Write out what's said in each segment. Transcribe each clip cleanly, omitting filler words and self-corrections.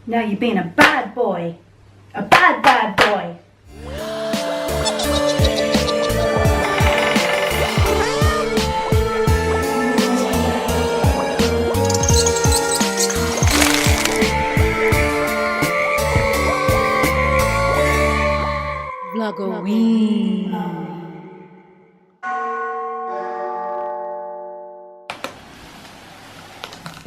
Now you're being a bad boy. A bad boy. Vlogoween.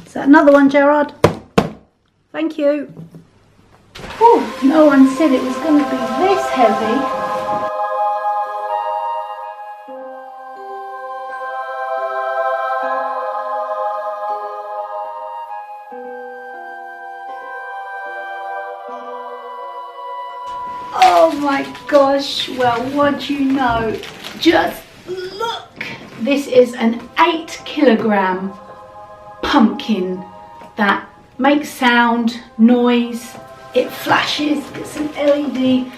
Is that another one, Gerard? Thank you. Oh, no one said it was going to be this heavy. Oh my gosh, well, what do you know? Just look. This is an 8-kilogram pumpkin that makes sound, noise, it flashes. It's an LED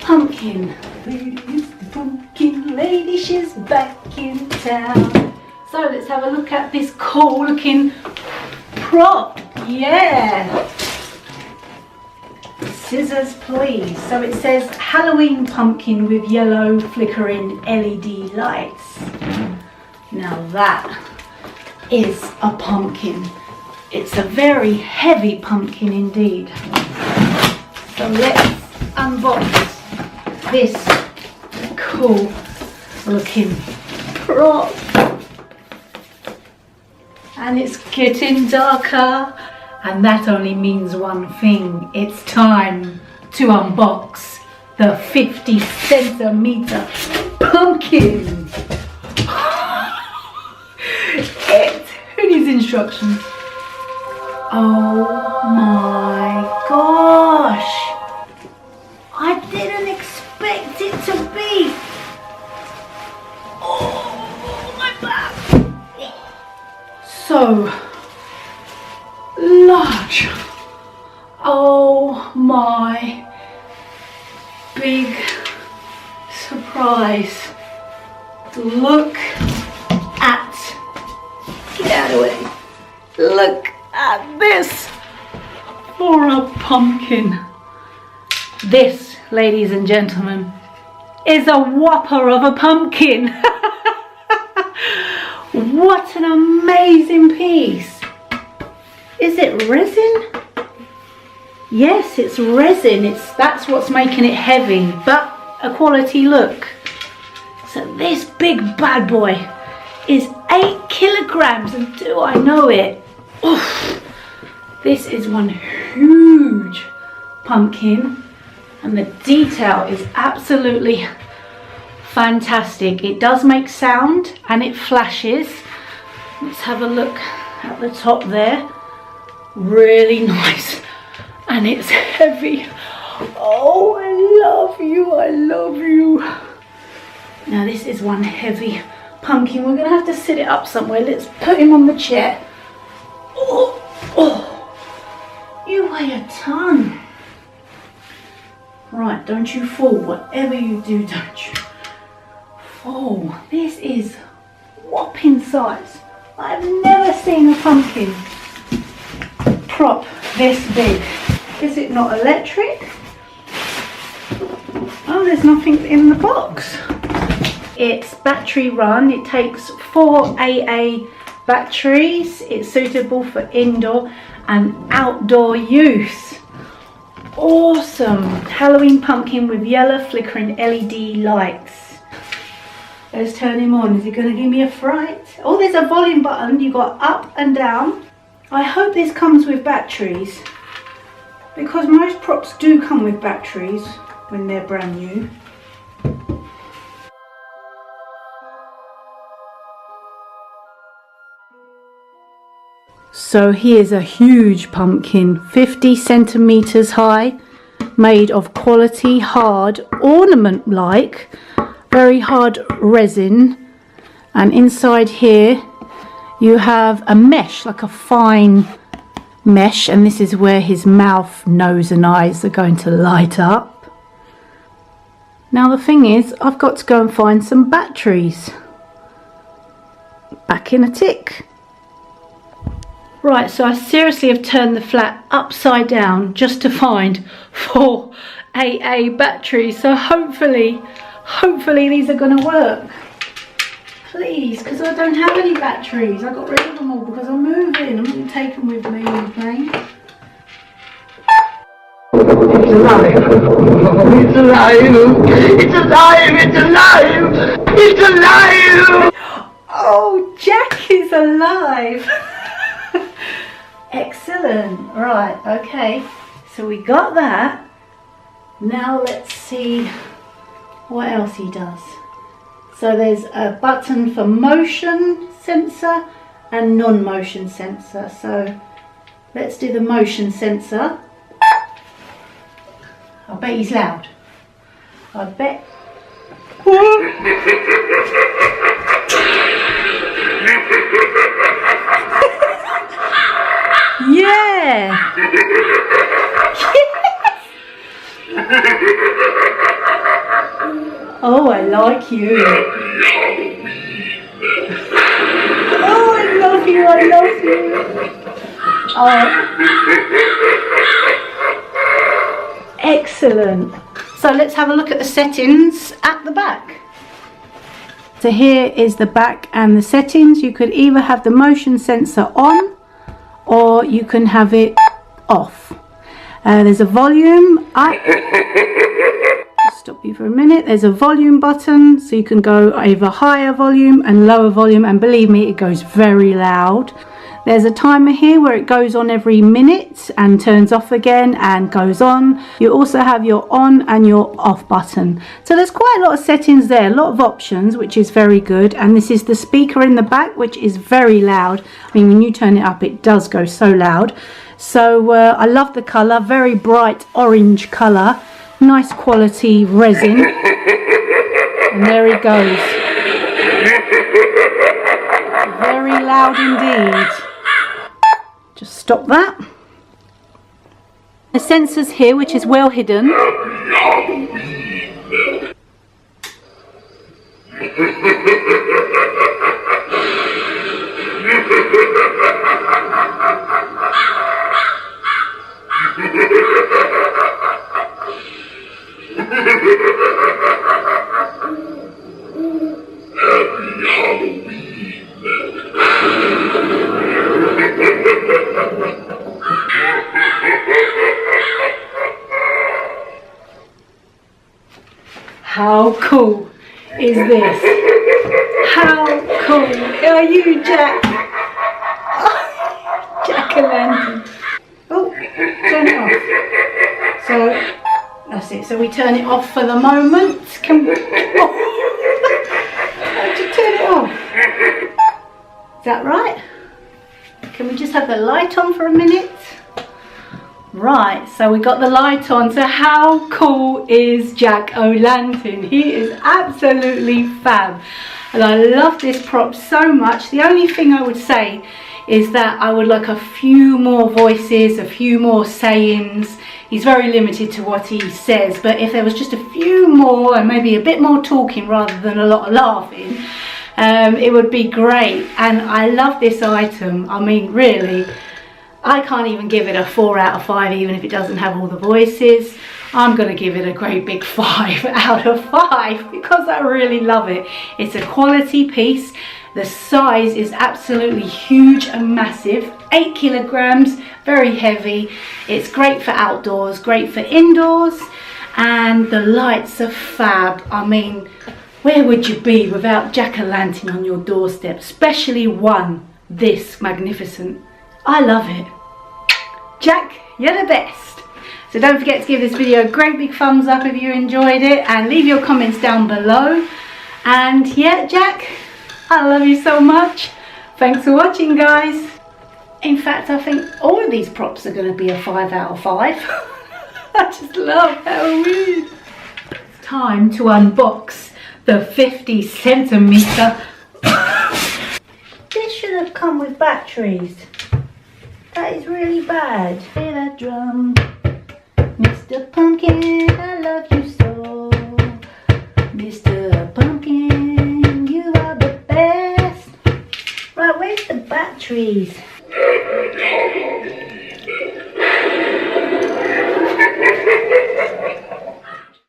pumpkin. Lady's the pumpkin lady, she's back in town. So let's have a look at this cool looking prop. Yeah. Scissors please. So it says Halloween pumpkin with yellow flickering LED lights. Now that is a pumpkin. It's a very heavy pumpkin indeed. So let's unbox this cool looking prop. And it's getting darker, and that only means one thing. It's time to unbox the 50-centimeter pumpkin. Who needs instructions? Oh my gosh! I didn't expect it to be. Oh my back! So large. Oh my big surprise. Look at, get out of the way. Look at this for a pumpkin. This, ladies and gentlemen, is a whopper of a pumpkin. What an amazing piece. Is it resin? Yes, it's resin. That's what's making it heavy, but a quality look. So this big bad boy is 8 kilograms, and do I know it? Oof. This is one huge pumpkin, and the detail is absolutely fantastic. It does make sound and it flashes. Let's have a look at the top there. Really nice, and it's heavy. Oh, I love you, I love you. Now this is one heavy pumpkin. We're gonna have to sit it up somewhere. Let's put him on the chair. Oh, oh, you weigh a ton. Right, don't you fall. Whatever you do, don't you fall. This is whopping size. I've never seen a pumpkin prop this big. Is it not electric? Oh, there's nothing in the box. It's battery run. It takes 4 AA batteries. It's suitable for indoor and outdoor use. Awesome. Halloween pumpkin with yellow flickering LED lights. Let's turn him on. Is he going to give me a fright? Oh, there's a volume button. You got up and down. I hope this comes with batteries, because most props do come with batteries when they're brand new. So here's a huge pumpkin, 50 centimeters high, made of quality hard ornament-like, very hard resin, and inside here you have a mesh, like a fine mesh, and this is where his mouth, nose and eyes are going to light up. Now the thing is, I've got to go and find some batteries. Back in a tick. Right, so I seriously have turned the flat upside down just to find 4 AA batteries. So hopefully these are going to work. Please, because I don't have any batteries. I got rid of them all because I'm moving. I'm going to take them with me on the plane. It's alive! It's alive! It's alive! It's alive! It's alive! Oh, Jack is alive! Excellent. Right, okay. So we got that. Now let's see what else he does. So there's a button for motion sensor and non-motion sensor. So let's do the motion sensor. I bet he's loud. I bet. Yeah. Oh, I like you. Oh, I love you. I love you. Oh. Excellent. So let's have a look at the settings at the back. So here is the back and the settings. You could either have the motion sensor on or you can have it off. There's a volume. Stop you for a minute. There's a volume button, so you can go either higher volume and lower volume, and believe me, it goes very loud. There's a timer here where it goes on every minute and turns off again and goes on. You also have your on and your off button. So there's quite a lot of settings there, a lot of options, which is very good. And this is the speaker in the back, which is very loud. I mean, when you turn it up, it does go so loud. So I love the colour, very bright orange colour, nice quality resin. And there he goes. Very loud indeed. Just stop that. The sensor's here, which is well hidden. How cool is this? How cool are you, Jack? Oh, Jack-o'-lantern. Oh, turn it off. So that's it. So we turn it off for the moment. Can we? Oh. How'd you turn it off? Is that right? Can we just have the light on for a minute? Right, so we got the light on. So how cool is Jack-o'-lantern? He is absolutely fab. And I love this prop so much. The only thing I would say is that I would like a few more voices, a few more sayings. He's very limited to what he says, but if there was just a few more and maybe a bit more talking rather than a lot of laughing, it would be great. And I love this item. I mean, really, I can't even give it a 4 out of 5, even if it doesn't have all the voices. I'm going to give it a great big 5 out of 5 because I really love it. It's a quality piece. The size is absolutely huge and massive. 8 kilograms, very heavy. It's great for outdoors, great for indoors, and the lights are fab. I mean, where would you be without Jack-o'-lantern on your doorstep, especially one this magnificent? I love it. Jack, you're the best. So don't forget to give this video a great big thumbs up if you enjoyed it, and leave your comments down below. And yeah, Jack, I love you so much. Thanks for watching, guys. In fact, I think all of these props are going to be a 5 out of 5. I just love Halloween. It's time to unbox the 50 centimeter. This should have come with batteries. That is really bad. Play that drum. Mr. Pumpkin, I love you so. Mr. Pumpkin, you are the best. Right, where's the batteries?